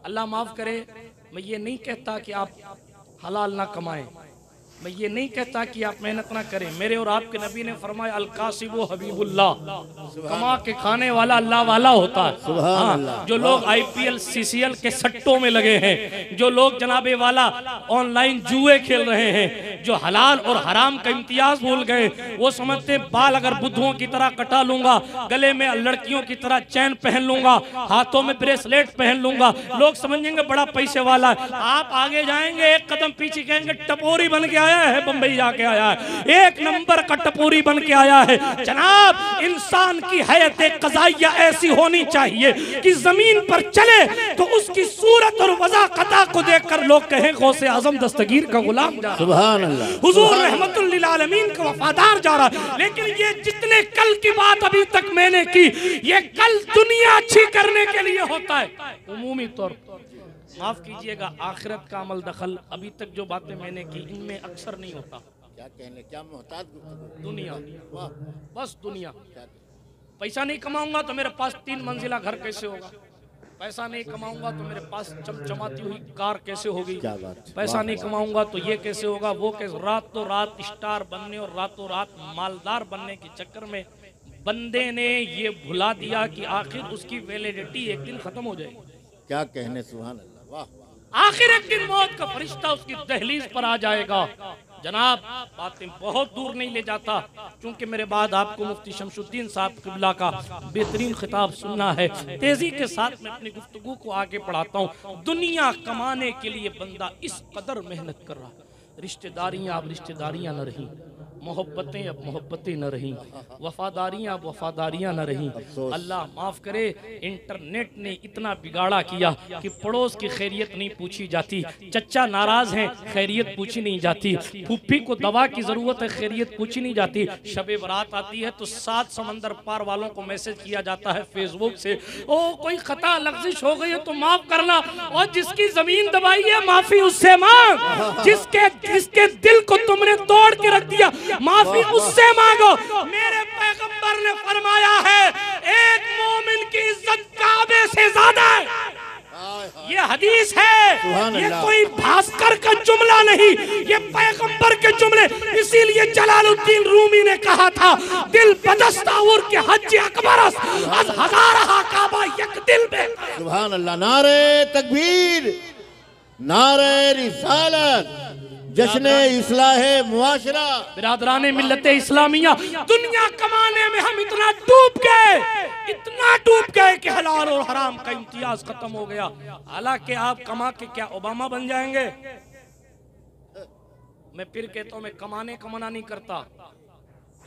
अल्लाह माफ़ करे, मैं ये नहीं कहता कि आप हलाल ना कमाएं, मैं ये नहीं कहता कि आप मेहनत ना करें। मेरे और आपके नबी ने फरमाया अल कासिबु हबीबुल्लाह, कमा के खाने वाला अल्लाह वाला होता है। हाँ, जो लोग IPL CCL के सट्टों में लगे हैं, जो लोग जनाबे वाला ऑनलाइन जुए खेल रहे हैं, जो हलाल और हराम का इम्तियाज भूल गए, वो समझते बाल अगर बुद्धुओं की तरह कटा लूंगा, गले में लड़कियों की तरह चैन पहन लूंगा, हाथों में ब्रेसलेट पहन लूंगा, लोग समझेंगे बड़ा पैसे वाला है। आप आगे जाएंगे एक कदम पीछे, कहेंगे टपोरी बन के आया है, बंबई जाके आया है, एक नंबर का टपोरी बन के आया है। जनाब, इंसान की हैयत क़ज़ाइया ऐसी होनी चाहिए कि जमीन पर चले तो उसकी सूरत और वज़ाक़ता को देखकर लोग कहें गौसे आज़म दस्तगीर का गुलाम जा रहा है, हुजूर रहमतुल लिल आलमीन का वफादार जा रहा है। लेकिन ये जितने कल की बात अभी तक मैंने की, ये कल दुनिया अच्छी करने के लिए होता है। उमूमी तौर पर माफ कीजिएगा, आखिरत का अमल दखल अभी तक जो बातें मैंने की इनमें अक्सर नहीं होता। क्या कहने, क्या मोहताज दुनिया, बस दुनिया। पैसा नहीं कमाऊंगा तो मेरे पास 3 मंजिला घर कैसे होगा, पैसा नहीं कमाऊंगा तो मेरे पास चमचमाती हुई कार कैसे होगी, पैसा नहीं कमाऊंगा तो ये कैसे होगा, वो कैसे। रातों रात स्टार बनने और रातों रात मालदार बनने के चक्कर में बंदे ने ये भुला दिया कि आखिर उसकी वैलिडिटी एक दिन खत्म हो जाएगी। क्या कहने, सुभान अल्लाह, वाह। आखिर एक दिन मौत का फरिश्ता उसकी दहलीज पर आ जाएगा। जनाब, बातें बहुत दूर नहीं ले जाता, क्योंकि मेरे बाद आपको मुफ्ती शमशुद्दीन साहब क़िबला का बेहतरीन खिताब सुनना है। तेजी के साथ मैं अपनी गुफ्तगू को आगे बढ़ाता हूँ। दुनिया कमाने के लिए बंदा इस कदर मेहनत कर रहा, रिश्तेदारियाँ अब रिश्तेदारियाँ न रही, मोहब्बतें अब मोहब्बतें न रहीं, वफादारियाँ अब वफादारियाँ न रहीं। अल्लाह माफ़ करे, इंटरनेट ने इतना बिगाड़ा किया कि पड़ोस की खैरियत नहीं पूछी जाती, चचा नाराज़ हैं खैरियत पूछी नहीं जाती, फूफी को दवा की ज़रूरत है खैरियत पूछी नहीं जाती। शब बारात आती है तो 7 समंदर पार वालों को मैसेज किया जाता है फेसबुक से, ओ कोई खता लफ्ज़िश हो गई है तो माफ़ करना, और जिसकी ज़मीन दबाई है माफ़ी उससे मांग, जिसके दिल को तुमने तोड़ के रख दिया माफी उससे मांगो। मेरे पैगंबर ने फरमाया है एक मोमिन की इज्जत काबे से ज्यादा है। ये हदीस है, ये कोई भास्कर का जुमला नहीं, ये पैगंबर के जुमले। इसीलिए जलालुद्दीन रूमी ने कहा था दिल बदस्ताउर के हज अकबर अज हजारहा काबा यक दिल में। सुभान अल्लाह, नारे तकबीर, नारे रिसालत, जश्ने इस्लाहे मुआशरा। बिरादराने मिल्लते इस्लामिया, दुनिया कमाने में हम इतना डूब गए कि हलाल और हराम का इम्तियाज खत्म हो गया। हालांकि आप कमा के क्या ओबामा बन जाएंगे? मैं फिर कहता हूं, मैं कमाना नहीं करता,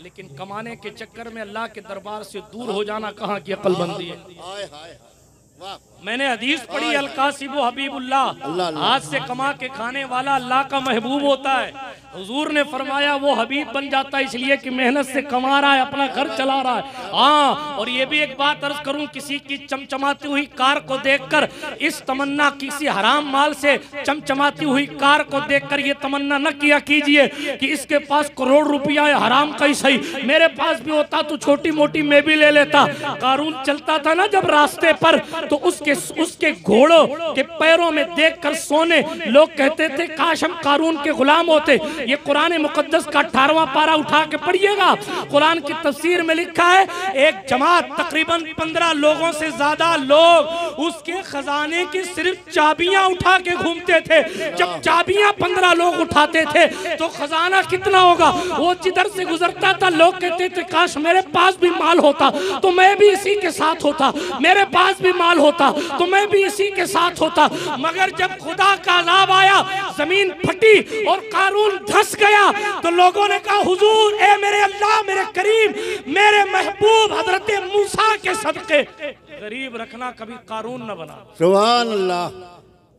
लेकिन कमाने के चक्कर में अल्लाह के दरबार से दूर हो जाना कहाँ की अक्लमंदी है। मैंने हदीस पढ़ी अल कासिबु हबीबुल्लाह, हाथ से कमा के खाने वाला अल्लाह का महबूब होता है। हुजूर ने फरमाया वो हबीब बन जाता है इसलिए कि मेहनत से कमा रहा है, अपना घर चला रहा है। हाँ, और ये भी एक बात अर्ज करूं, किसी की चमचमाती हुई कार को देखकर इस तमन्ना, किसी हराम माल से चमचमाती हुई कार को देखकर ये तमन्ना न किया कीजिए कि इसके पास करोड़ रुपया है, हराम का ही सही, मेरे पास भी होता तो छोटी मोटी मैं भी ले लेता। कारून चलता था ना जब रास्ते पर, तो उसके घोड़ों के पैरों में देखकर सोने लोग कहते थे काश हम कारून के गुलाम होते। ये कुरान मुकद्दस का 18वां पारा उठा के पढ़िएगा, कुरान की तफसीर में लिखा है एक जमात तकरीबन 15 लोगों से ज्यादा लोग उसके खजाने की सिर्फ चाबियां उठा के घूमते थे। जब चाबियां 15 लोग उठाते थे तो खजाना कितना होगा? वो जिधर से गुजरता था लोग कहते थे काश मेरे पास भी माल होता तो मैं भी इसी के साथ होता, मेरे पास भी माल होता तो मैं भी इसी के साथ होता। मगर जब खुदा का अज़ाब आया, जमीन फटी और कारून धंस गया, तो लोगों ने कहा हुजूर, ए मेरे अल्लाह, मेरे करीम, मेरे महबूब हजरत मूसा के सदके गरीब रखना, कभी कारून न बना। सुभान अल्लाह,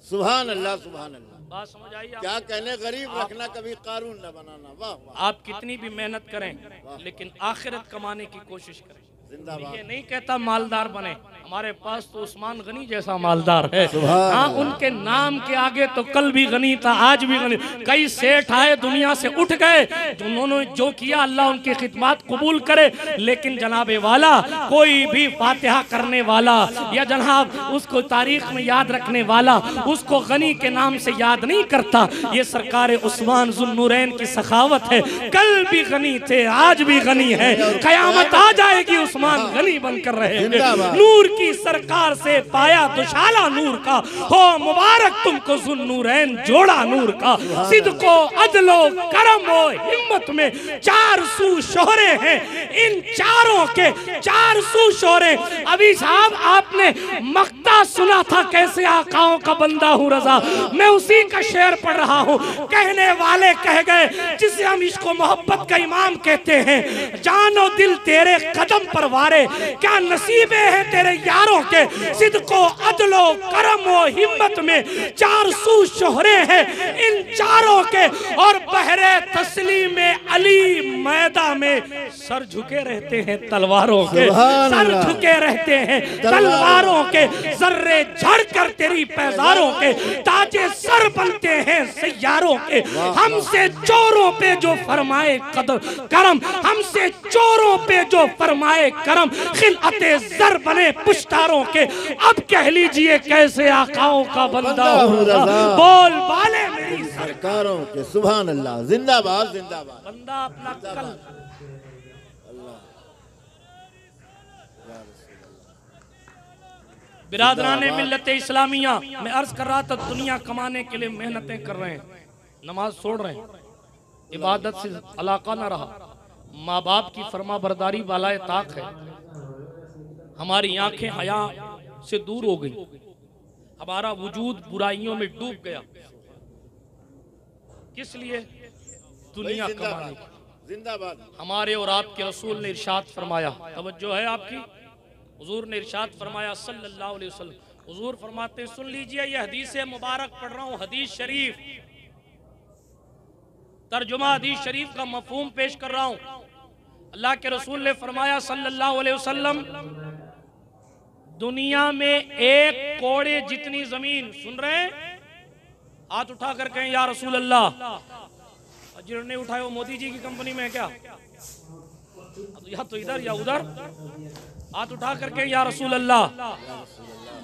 सुभान अल्लाह, सुभान अल्लाह। बात समझ आई? क्या कहने, गरीब रखना, कभी कारून न बनाना। वाह, आप कितनी भी मेहनत करें लेकिन आखिरत कमाने की कोशिश करें। जिंदाबाद। ये नहीं कहता मालदार बने, हमारे पास तो उस्मान गनी जैसा मालदार है। हाँ, उनके नाम के आगे तो कल भी गनी था, आज भी गनी। कई सेठ आए दुनिया से उठ गए, उन्होंने जो किया अल्लाह उनकी खिदमत कबूल करे, लेकिन जनाबे वाला कोई भी फातिहा करने वाला या जनाब उसको तारीख में याद रखने वाला उसको गनी के नाम से याद नहीं करता। ये सरकार उस्मान ज़ुन्नूरैन की सखावत है। कल भी गनी थे, आज भी गनी है, कयामत आ जाएगी उस्मान गनी बनकर रहेंगे। नूर की सरकार से पाया दुशाला नूर का, हो मुबारक तुमको ज़ुन्नूरैन जोड़ा नूर का। सिद्को अदलो करम व हिम्मत में 400 शोहरे हैं, इन चारों के 400 शोहरे। अभी साहब आपने मक्ता सुना था कैसे आकाओं का बंदा हूँ रजा, मैं उसी का शेर पढ़ रहा हूँ। कहने वाले कह गए जिसे हम इसको मोहब्बत का इमाम कहते हैं, जानो दिल तेरे कदम पर वारे, क्या नसीबे हैं तेरे यारों के। सिद्को अदलो करम व हिम्मत में 400 शोहरे हैं, इन चारों के। और बहरे तस्लीम में अली मैदा में सर झुके रहते हैं तलवारों के, सर झुके रहते हैं तलवारों के। जर्रे झड़ कर तेरी पैजारों के, ताजे सर बनते हैं सैयारों के। हमसे चोरों पे जो फरमाए करम, हमसे चोरों पे जो फरमाए करम, खिलअते जर बने पुश्तारों के। अब कह लीजिए कैसे आकाओं का बंदा हूँ, बोल बाले मेरी सरकारों के। सुभान अल्लाह, जिंदाबाद जिंदाबाद। बंदा अपना कल बिरादराने मिल्लत इस्लामिया, मैं अर्ज कर रहा था दुनिया कमाने के लिए मेहनतें कर रहे हैं, नमाज छोड़ रहे हैं, इबादत से अलाका ना रहा, माँ बाप की फरमा बरदारी वाला ताक है, हमारी आंखें हया से दूर हो गई, हमारा वजूद बुराइयों में डूब गया। किस लिए? दुनिया कमाने। जिंदाबाद। हमारे और आपके रसूल ने इरशाद फरमाया, तवज्जो है आपकी, हुजूर ने इरशाद फरमाया सल्लल्लाहु अलैहि वसल्लम, हुजूर फरमाते हैं, सुन लीजिए ये हदीस मुबारक पढ़ रहा हूँ, हदीस शरीफ, तर्जुमा हदीस शरीफ का मफहूम पेश कर रहा हूँ। अल्लाह के रसूल ने फरमाया सल्लल्लाहु अलैहि वसल्लम, दुनिया में एक कोड़े जितनी जमीन, सुन रहे हैं, हाथ उठा कर कहें या रसूल अल्लाह। जिन्होंने उठाए वो मोदी जी की कंपनी में है क्या? या तो इधर या उधर, हाथ उठा करके या रसूल अल्लाह।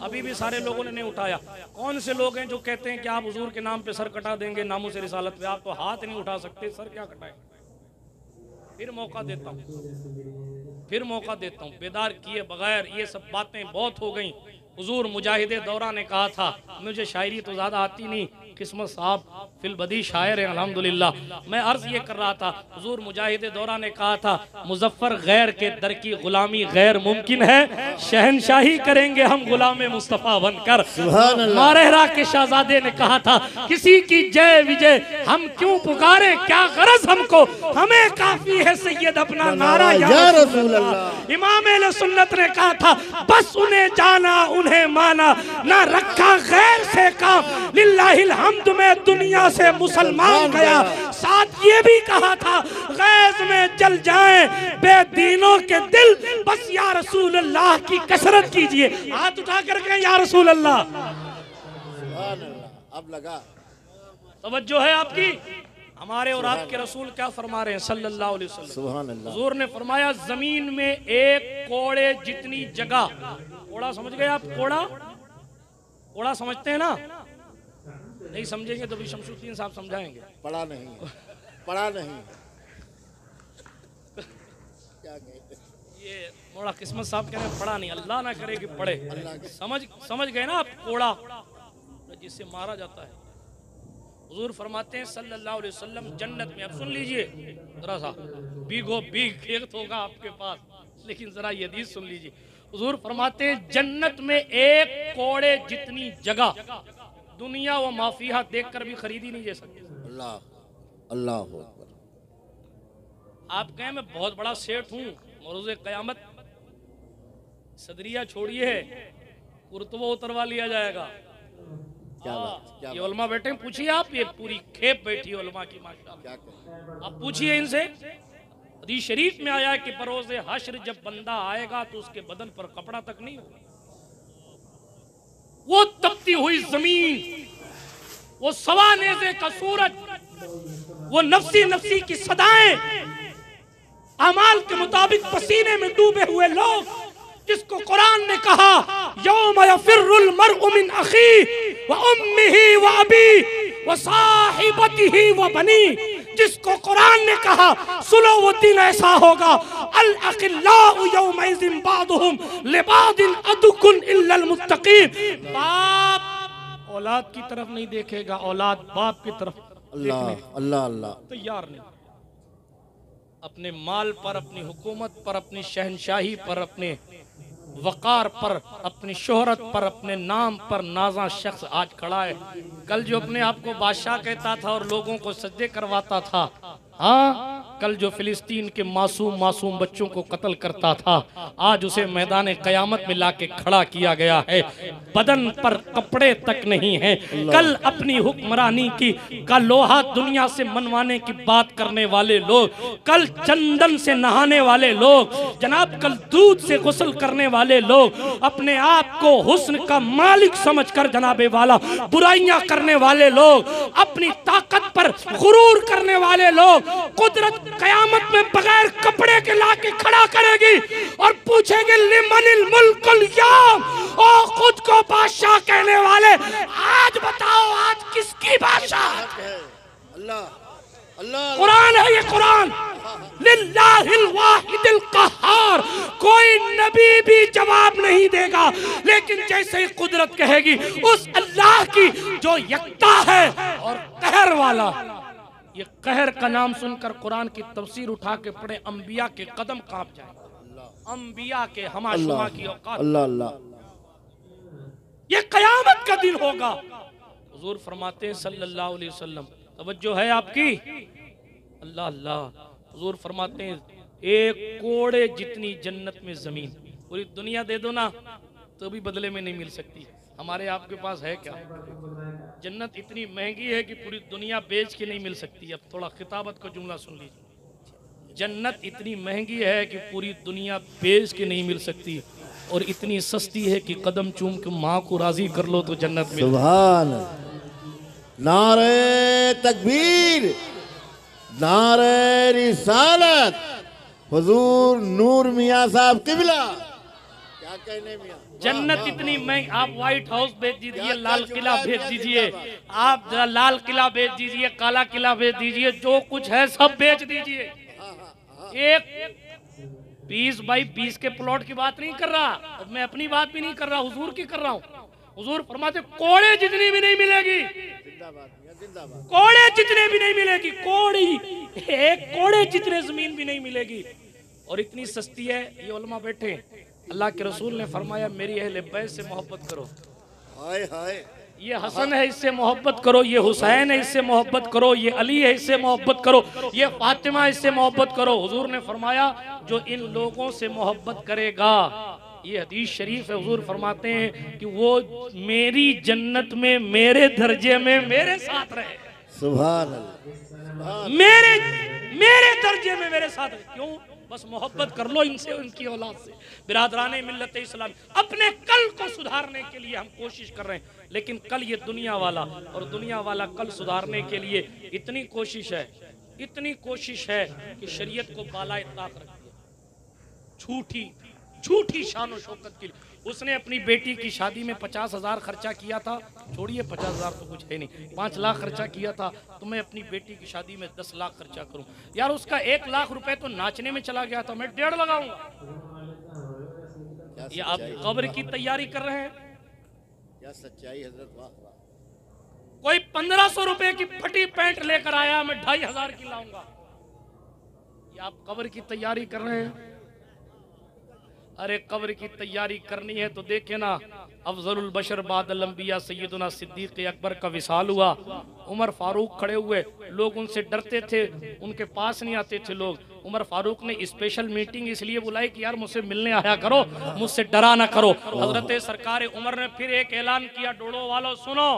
अभी भी सारे लोगों ने नहीं उठाया। कौन से लोग हैं जो कहते हैं कि आप हुजूर के नाम पे सर कटा देंगे, नामों से रिसालत पे? आप तो हाथ नहीं उठा सकते, सर क्या कटाए? फिर मौका देता हूँ, फिर मौका देता हूँ, बेदार किए बगैर ये सब बातें बहुत हो गई। हुजूर मुजाहिदे दौरा ने कहा था, मुझे शायरी तो ज़्यादा आती नहीं, किस्मत साहब फिलबदी शायर है अल्हम्दुलिल्लाह। मैं अर्ज ये कर रहा था, हुजूर मुजाहिदे दौरा ने कहा था, मुजफ्फर गैर के दर की गुलामी गैर मुमकिन है, शहनशाही करेंगे हम गुलाम मुस्तफ़ा बनकर। मारहरा के शहजादे ने कहा था, किसी की जय विजय हम क्यों पुकारे, क्या गरज हमको, हमें काफी है सैयद अपना नारा या रसूल अल्लाह। इमाम अहले सुन्नत ने कहा था, बस उन्हें जाना उन्हें माना, ना रखा गैर से काम, लिल्लाहिल हम्द में दुनिया से मुसलमान गया। साथ ये भी कहा था, गैज़ में जल जाएं बेदीनों के दिल, बस या रसूल अल्लाह की कसरत कीजिए। हाथ उठा करके या रसूल अल्लाह। अब लगा, तवज्जो है आपकी। हमारे और आपके रसूल क्या फरमा रहे हैं सल्लल्लाहु अलैहि वसल्लम? सुभान अल्लाह। हुजूर ने फरमाया, जमीन में एक कोड़े जितनी जगह, कोड़ा समझ गए आप? कोड़ा, कोड़ा समझते हैं ना? नहीं समझेंगे तो भी शमसुद्दीन साहब समझाएंगे। पढ़ा नहीं, पढ़ा नहीं। क्या कहते? ये मोड़ा किस्मत साहब कह रहे हैं पढ़ा नहीं, अल्लाह ना करे कि पढ़े। समझ गए ना आप? कोड़ा जिससे मारा जाता है। हुजूर फरमाते हैं सल्लल्लाहु अलैहि वसल्लम, जन्नत में, अब सुन लीजिए जरा सा, बीगो बीग खेत होगा आपके पास, लेकिन जरा ये हदीस सुन लीजिए। हुजूर फरमाते हैं, जन्नत में एक कोड़े जितनी जगह दुनिया व माफिया देखकर भी खरीदी नहीं जा सकती। अल्लाह अल्लाह अकबर। आप कहें मैं बहुत बड़ा सेठ हूँ, मरोज़े क़यामत सदरिया छोड़िए, कुर्तबा उतरवा लिया जाएगा। क्या बात? ये उलमा बैठे, पूछिए आप, ये पूरी खेप बैठी है उलमा की माशाअल्लाह। आप पूछिए इनसे, हदीस शरीफ में आया कि बरोज़े हश्र जब बंदा आएगा तो उसके बदन पर कपड़ा तक नहीं होगा। वो तपती हुई जमीन, वो सवा नेज़े का सूरज, वो नफ्सी नफ्सी की सदाएं, अमाल के मुताबिक पसीने में डूबे हुए लोग, जिसको कुरान ने कहा यौम यफिर्रुल मर्उ मिन अखी व उम्मिही व अबी व साहिबतिही व बनी, जिसको कुरान ने कहा सुनो वो दिन ऐसा होगा अल अखिल्लाउ यौमइज़िन बादुहुम लिबादिन अदुकुन इल्लल मुत्तकीन। बाप औलाद की तरफ नहीं देखेगा, औलाद बाप की तरफ अल्लाह अल्लाह अल्लाह तैयार नहीं। अपने माल पर, अपनी हुकूमत पर, अपनी शहनशाही पर, अपने वकार पर, अपनी शोहरत पर, अपने नाम पर नाजा शख्स आज खड़ा है। कल जो अपने आप को बादशाह कहता था और लोगों को सजदे करवाता था, हाँ, कल जो फिलिस्तीन के मासूम बच्चों को कत्ल करता था, आज उसे मैदान कयामत में लाके खड़ा किया गया है। बदन पर कपड़े तक नहीं है। कल अपनी हुक्मरानी की का लोहा दुनिया से मनवाने की बात करने वाले लोग, कल चंदन से नहाने वाले लोग, जनाब कल दूध से गुस्ल करने वाले लोग, अपने आप को हुस्न का मालिक समझकर जनाबे वाला बुराइयां करने वाले लोग, अपनी ताकत पर गुरूर करने वाले लोग, कुदरत कयामत में बगैर कपड़े के लाके खड़ा करेगी और पूछेगी लिमनिल मुल्कुल यौम, ओ खुद को बादशाह कहने वाले आज बताओ आज किसकी बादशाह? अल्लाह अल्लाह कुरान है ये, कुरान लिल्लाहिल वाहिदिल कहार। कोई नबी भी जवाब नहीं देगा, लेकिन जैसे ही कुदरत कहेगी उस अल्लाह की जो यकता है और कहर वाला। ये कहर का नाम सुनकर कुरान की तफसीर उठा के पढ़े, अंबिया के कदम कांप जाए, अंबिया के हमाशुमा की औकात। अल्लाह अल्लाह ये कयामत का दिन होगा। हुजूर फरमाते हैं सल्लल्लाहु अलैहि वसल्लम, तवज्जो है आपकी, अल्लाह अल्लाह। हुजूर फरमाते हैं एक कोड़े जितनी जन्नत में जमीन, पूरी दुनिया दे दो ना तो भी बदले में नहीं मिल सकती। हमारे आपके पास है क्या? जन्नत इतनी महंगी है कि पूरी दुनिया बेच के नहीं मिल सकती। अब थोड़ा खिताबत का जुमला सुन लीजिए। जन्नत इतनी महंगी है कि पूरी दुनिया बेच के नहीं मिल सकती, और इतनी सस्ती है कि कदम चूम के माँ को राजी कर लो तो जन्नत मिल। सुभान, नारे तकबीर, नारे रिसालत, हुजूर नूर मियां साहब किबला। क्या कहने मियां, जन्नत इतनी महंगी, आप व्हाइट हाउस बेच दीजिए, लाल किला बेच दीजिए, आप लाल किला बेच दीजिए, काला किला बेच दीजिए, जो कुछ है सब बेच दीजिए। एक 20 बाई 20 के प्लॉट की बात नहीं कर रहा, मैं अपनी बात भी नहीं कर रहा, हुजूर की कर रहा हूँ। हुजूर फरमाते कोड़े जितनी भी नहीं मिलेगी, कोड़े जितने भी नहीं मिलेगी, कोड़ी एक कोड़े जितने जमीन भी नहीं मिलेगी, और इतनी सस्ती है। ये उलमा बैठे, अल्लाह के रसूल ने फरमाया मेरी अहले बैत से मोहब्बत करो। हाय हाय, ये हसन है इससे मोहब्बत करो, ये हुसैन है इससे मोहब्बत करो, ये अली है इससे मोहब्बत करो, ये फातिमा इससे मोहब्बत करो। हुजूर ने फरमाया जो इन लोगों से मोहब्बत करेगा, ये हदीस शरीफ है, हुजूर फरमाते हैं कि वो मेरी जन्नत में मेरे दर्जे में मेरे साथ रहे। सुभान अल्लाह, मेरे दर्जे में मेरे साथ रहे। क्यों? बस मोहब्बत कर लो इनसे, उनकी औलाद से। बिरादराने मिल्लत इस्लाम, अपने कल को सुधारने के लिए हम कोशिश कर रहे हैं, लेकिन कल ये दुनिया वाला और दुनिया वाला कल सुधारने के लिए इतनी कोशिश है, इतनी कोशिश है कि शरीयत को बालाए ताक रख दिया। झूठी शान और शौकत के लिए उसने अपनी बेटी की शादी में 50,000 खर्चा किया था। छोड़िए 50,000 तो कुछ है नहीं, 5 लाख खर्चा किया था, तो मैं अपनी बेटी की शादी में 10 लाख खर्चा करूं। यार उसका 1 लाख रुपए तो नाचने में चला गया था, मैं 1.5 लगाऊंगा। ये आप कब्र की तैयारी कर रहे हैं। क्या सच्चाई हजरत, वाह। कोई 1500 रुपए की फटी पैंट लेकर आया, मैं 2,500 की लाऊंगा। ये आप कब्र की तैयारी कर रहे हैं। अरे कब्र की तैयारी करनी है तो देखे ना, अफजलुल बशर बादल अंबिया सैयदुना सिद्दीक अकबर का विसाल हुआ। उमर फारूक खड़े हुए, लोग उनसे डरते थे, उनके पास नहीं आते थे लोग। उमर फारूक ने स्पेशल मीटिंग इसलिए बुलाई कि यार मुझसे मिलने आया करो, मुझसे डरा ना करो। हजरत सरकार उमर ने फिर एक ऐलान किया, डोड़ो वालों सुनो,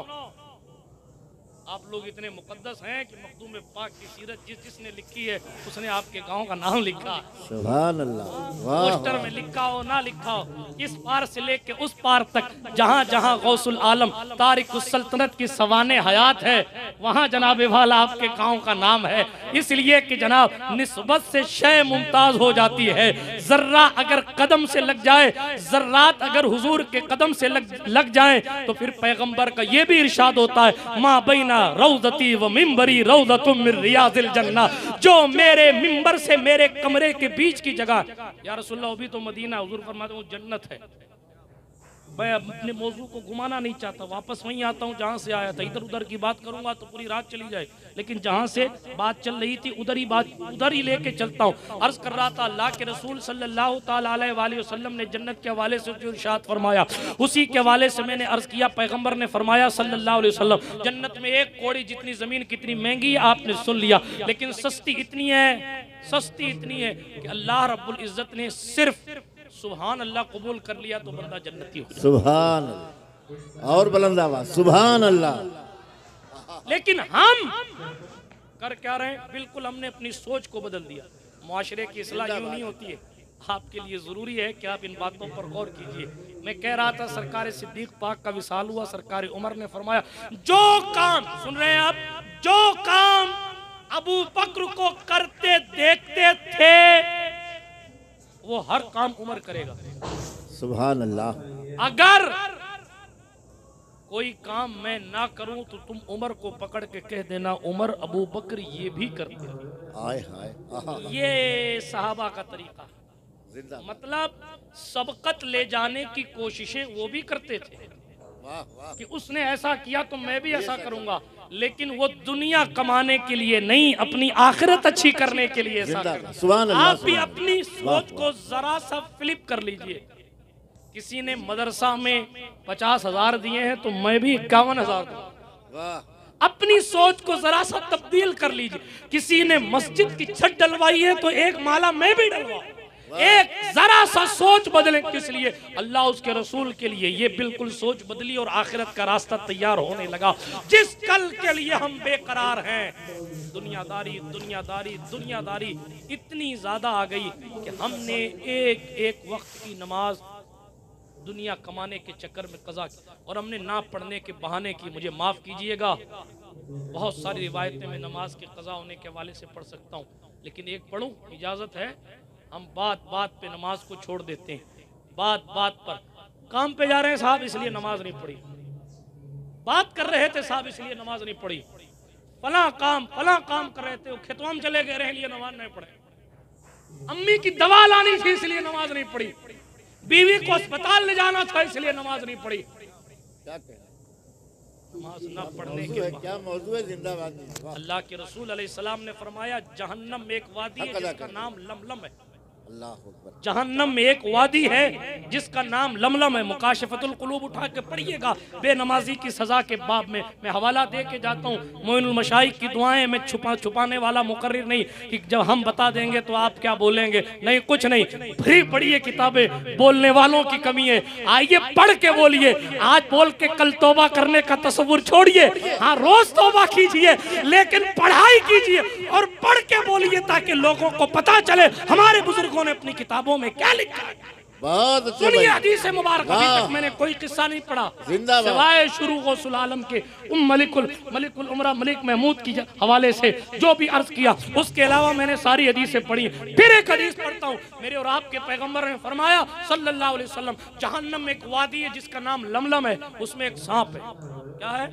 आप लोग इतने मुकद्दस हैं कि मखदूम पाक की सीरत जिसने लिखी है उसने आपके गांव का नाम लिखा। सुभान अल्लाह, वाह पोस्टर में लिखा हो ना लिखा हो, इस पार से लेके उस पार तक जहां जहां गौसुल आलम तारिक उस सल्तनत की सवाने हयात है वहां जनाब वाला आपके गांव का नाम है। इसलिए कि जनाब निस्बत से शय मुमताज हो जाती है। जर्रा अगर कदम से लग जाए, जर्रात अगर हुजूर के कदम से लग जाए तो फिर पैगंबर का ये भी इरशाद होता है, माँ बैना रौज़ती व मिंबरी रौज़तुम मिन रियाज़िल जन्ना, जो मेरे मिंबर से मेरे कमरे के बीच की जगह, या रसूलल्लाह अभी तो मदीना, हुजूर फरमाते हैं वो जन्नत है। मैं अपने मौजू को घुमाना नहीं चाहता, वापस वहीं आता हूँ जहाँ से आया था। इधर उधर की बात करूंगा तो पूरी रात चली जाए, लेकिन जहाँ से बात चल रही थी उधर ही बात उधर ही लेके चलता हूँ। अर्ज कर रहा था अल्लाह के रसूल सल्लल्लाहु ताला अलैहि वसल्लम ने जन्नत के हवाले से जो इरशाद फरमाया उसी के हवाले से मैंने अर्ज किया। पैगंबर ने फरमाया सल्लल्लाहु अलैहि वसल्लम, जन्नत में एक कौड़ी जितनी जमीन कितनी महंगी है आपने सुन लिया, लेकिन सस्ती इतनी है कि अल्लाह रब्बुल इज्जत ने सिर्फ सुभान अल्लाह कबूल कर लिया तो बंदा जन्नती हो। सुभान अल्लाह, और बुलंद आवाज सुभान अल्लाह। लेकिन हम कर क्या रहे हैं? बिल्कुल हमने अपनी सोच को बदल दिया। मुआशरे की इस्लाह यूं नहीं होती है। आपके लिए जरूरी है कि आप इन बातों पर गौर कीजिए। मैं कह रहा था सरकार सिद्दीक पाक का विसाल हुआ, सरकार उमर ने फरमाया जो काम, सुन रहे हैं आप, जो काम अबू बकर को करते देखते थे वो हर काम उमर करेगा। सुभान अल्लाह। अगर कोई काम मैं ना करूं तो तुम उमर को पकड़ के कह देना उमर अबू बकर ये भी करते हैं। हाय हाय, ये सहाबा का तरीका, मतलब सबकत ले जाने की कोशिशें वो भी करते थे कि उसने ऐसा किया तो मैं भी ऐसा करूंगा, लेकिन वो दुनिया कमाने के लिए नहीं, अपनी आखिरत अच्छी करने के लिए ऐसा करते। आप भी अपनी सोच को जरा सा फ्लिप कर लीजिए। किसी ने मदरसा में 50,000 दिए हैं तो मैं भी 51,000 दूंगा। अपनी सोच को जरा सा तब्दील कर लीजिए। किसी ने मस्जिद की छत डलवाई है तो एक माला मैं भी डलवाऊं। एक जरा सा सोच बदले, किस लिए? अल्लाह उसके रसूल के लिए। ये बिल्कुल सोच बदली और आखिरत का रास्ता तैयार होने लगा। जिस कल के लिए हम बेकरार हैं, दुनियादारी दुनियादारी दुनियादारी इतनी ज्यादा आ गई कि हमने एक एक वक्त की नमाज दुनिया कमाने के चक्कर में कज़ा की और हमने ना पढ़ने के बहाने की। मुझे माफ कीजिएगा, बहुत सारी रिवायतें में नमाज के कज़ा होने के हवाले से पढ़ सकता हूँ, लेकिन एक पढ़ूं, इजाजत है? हम बात बात पे नमाज को छोड़ देते हैं। बात बात पर काम पे जा रहे हैं साहब इसलिए नमाज नहीं पढ़ी, बात कर रहे थे साहब इसलिए नमाज नहीं पढ़ी, फला काम कर रहे थे, खेतों में चले गए रहे लिए नमाज नहीं पढ़े, अम्मी की दवा लानी थी इसलिए नमाज नहीं पढ़ी, बीवी को अस्पताल ले जाना था इसलिए नमाज नहीं पढ़ी। क्या नमाज न पढ़ने के बाद क्या मौजू है? जिंदाबाद। अल्लाह के रसूल अलैहिस्सलाम ने फरमाया जहन्नम में एक वादी है जिसका नाम लमलम है। जहन्नम में एक वादी है जिसका नाम लमलम है। मुकाशफतुल कुलूब उठा के पढ़िएगा, बेनमाजी की सजा के बाब में। मैं हवाला दे के जाता हूँ, मोइनुल मशाइख की दुआएं में छुपाने वाला मुकर्रिर नहीं कि जब हम बता देंगे तो आप क्या बोलेंगे, नहीं कुछ नहीं, फ्री पढ़िए किताबें, बोलने वालों की कमी है। आइए पढ़ के बोलिए, आज बोल के कल तौबा करने का तस्वुर छोड़िए। हाँ रोज तौबा कीजिए लेकिन पढ़ाई कीजिए और पढ़ के बोलिए ताकि लोगों को पता चले हमारे बुजुर्गों ने अपनी किताबों में क्या लिखा है। बहुत अच्छे सुनिए हदीस मुबारक। अभी तक मैंने कोई किस्सा नहीं पढ़ा सिवाय शुरू गौसुल आलम के मलिकुल उमरा मलिक महमूद की हवाले से जो भी अर्ज किया, उसके अलावा मैंने सारी हदीसें पढ़ी। फिर एक हदीस पढ़ता हूँ। मेरे और आपके पैगंबर ने फरमाया सल्लल्लाहु अलैहि वसल्लम, जहन्नम में एक वादी है जिसका नाम लमलम है, उसमें एक सांप है। क्या है?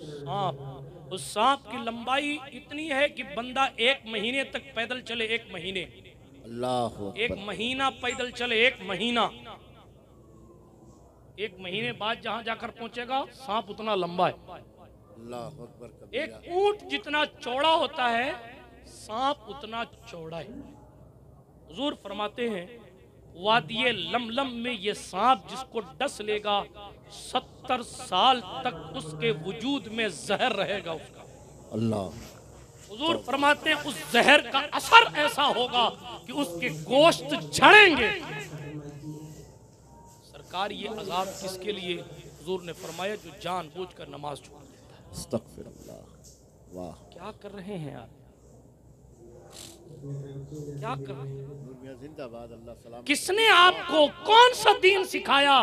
सांप। उस सांप की लंबाई इतनी है कि बंदा 1 महीने तक पैदल चले, 1 महीने, अल्लाह 1 महीना पैदल चले, 1 महीना, 1 महीने बाद जहां जाकर पहुंचेगा सांप उतना लंबा है। अल्लाह अकबर। एक ऊंट जितना चौड़ा होता है सांप उतना चौड़ा है। हुजूर फरमाते हैं वादिये लमलम में ये सांप जिसको डस लेगा 70 साल तक उसके वजूद में जहर रहेगा उसका। अल्लाह। हुजूर फरमाते हैं उस जहर का असर ऐसा होगा कि उसके गोश्त झड़ेंगे। सरकार ये अजाब किसके लिए? हुजूर ने फरमाया जो जानबूझकर नमाज छोड़ देता है। अस्तगफिरुल्लाह। वाह, क्या कर रहे हैं आप, क्या कर रहे हैं? जिंदाबाद। अल्लाह सलाम। किसने आपको कौन सा दीन सिखाया?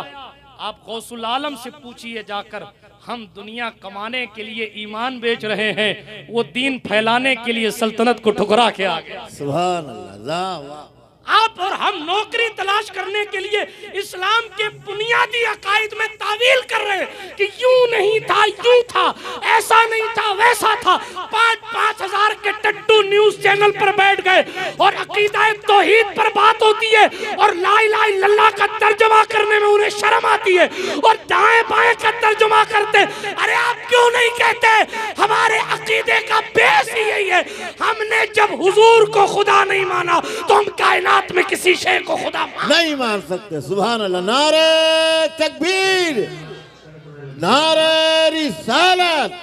आप गौसुल आलम से पूछिए जाकर। हम दुनिया कमाने के लिए ईमान बेच रहे हैं, वो दीन फैलाने के लिए सल्तनत को ठुकरा के आ गया। सुभान अल्लाह। वाह, आप और हम नौकरी तलाश करने के लिए इस्लाम के बुनियादी अकायद में तावील कर रहे हैं कि यूं नहीं था, यूं था, ऐसा नहीं था, वैसा था। 5-5 हजार के टट्टू न्यूज चैनल पर बैठ गए और अकीदा तौहीद पर बात होती है और ला इलाहा इल्लल्लाह का तर्जुमा करने में उन्हें शर्म आती है और दाएं बाएं का तर्जुमा करते। अरे आप क्यों नहीं कहते? हमारे अकीदे का बेस ही यही है। हमने जब हुजूर को खुदा नहीं माना तो हम कायनात में किसी शय को खुदा नहीं मान सकते। सुभान अल्लाह। नारे तकबीर, नारे रिसालत,